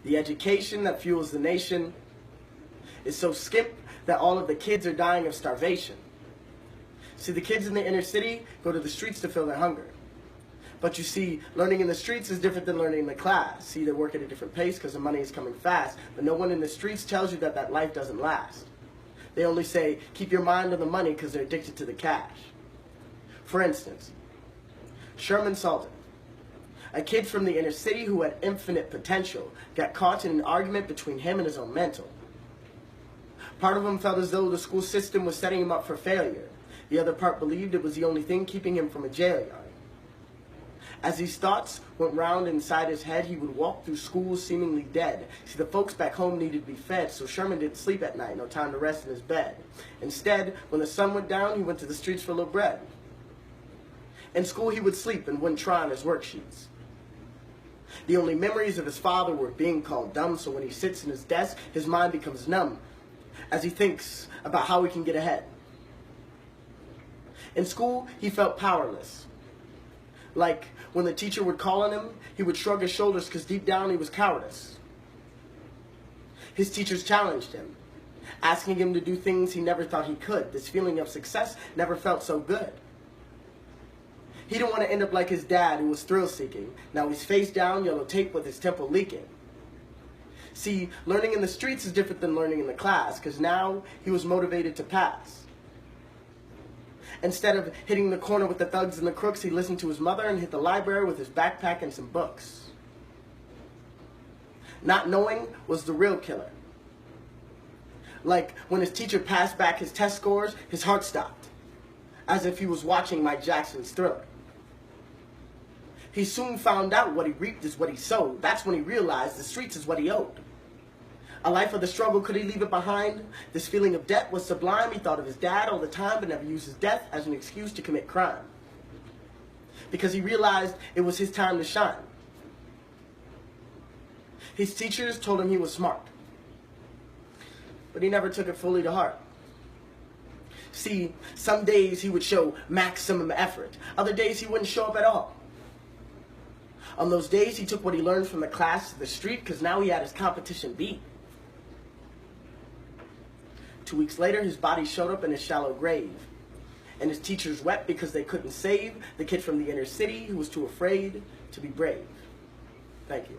The education that fuels the nation is so skimp that all of the kids are dying of starvation. See, the kids in the inner city go to the streets to fill their hunger. But you see, learning in the streets is different than learning in the class. See, they work at a different pace because the money is coming fast. But no one in the streets tells you that that life doesn't last. They only say, keep your mind on the money because they're addicted to the cash. For instance, Sherman Salter, a kid from the inner city who had infinite potential, got caught in an argument between him and his own mental. Part of him felt as though the school system was setting him up for failure. The other part believed it was the only thing keeping him from a jail yard. As these thoughts went round inside his head, he would walk through school seemingly dead. See, the folks back home needed to be fed, so Sherman didn't sleep at night, no time to rest in his bed. Instead, when the sun went down, he went to the streets for a little bread. In school, he would sleep and wouldn't try on his worksheets. The only memories of his father were being called dumb, so when he sits in his desk, his mind becomes numb as he thinks about how he can get ahead. In school, he felt powerless. Like, when the teacher would call on him, he would shrug his shoulders because deep down he was cowardice. His teachers challenged him, asking him to do things he never thought he could. This feeling of success never felt so good. He didn't want to end up like his dad, who was thrill-seeking. Now he's face down, yellow tape with his temple leaking. See, learning in the streets is different than learning in the class, because now he was motivated to pass. Instead of hitting the corner with the thugs and the crooks, he listened to his mother and hit the library with his backpack and some books. Not knowing was the real killer. Like when his teacher passed back his test scores, his heart stopped, as if he was watching Mike Jackson's Thriller. He soon found out what he reaped is what he sowed. That's when he realized the streets is what he owed. A life of the struggle, could he leave it behind? This feeling of debt was sublime. He thought of his dad all the time, but never used his death as an excuse to commit crime. Because he realized it was his time to shine. His teachers told him he was smart, but he never took it fully to heart. See, some days he would show maximum effort. Other days he wouldn't show up at all. On those days, he took what he learned from the class to the street because now he had his competition beat. 2 weeks later, his body showed up in a shallow grave. And his teachers wept because they couldn't save the kid from the inner city who was too afraid to be brave. Thank you.